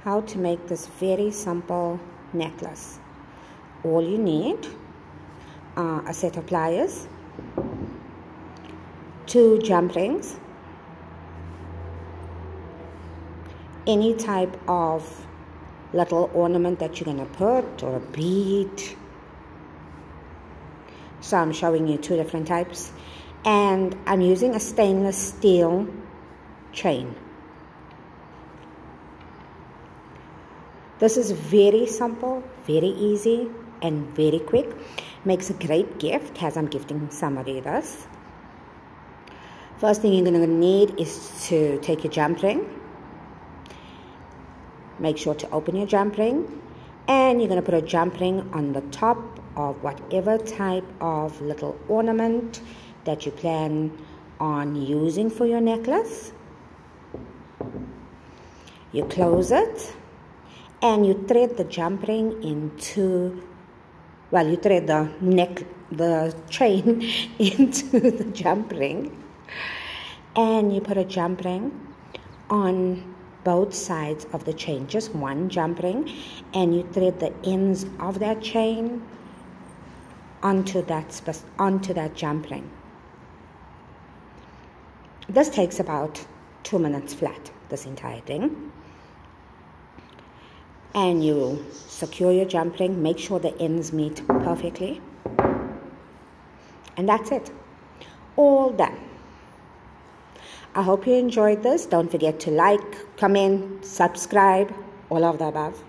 how to make this very simple necklace. All you need are a set of pliers, 2 jump rings, any type of little ornament that you're going to put, or a bead. So I'm showing you 2 different types, and I'm using a stainless steel chain. This is very simple, very easy, and very quick. Makes a great gift, as I'm gifting somebody this. First thing you're going to need is to take your jump ring. Make sure to open your jump ring, and you're going to put a jump ring on the top of whatever type of little ornament that you plan on using for your necklace. You close it, and you thread the jump ring into, well, you thread the chain into the jump ring, and you put a jump ring on both sides of the chain, just one jump ring, and you thread the ends of that chain onto that jump ring. This takes about 2 minutes flat, this entire thing. And you secure your jump ring, make sure the ends meet perfectly. And that's it. All done. I hope you enjoyed this. Don't forget to like, comment, subscribe, all of the above.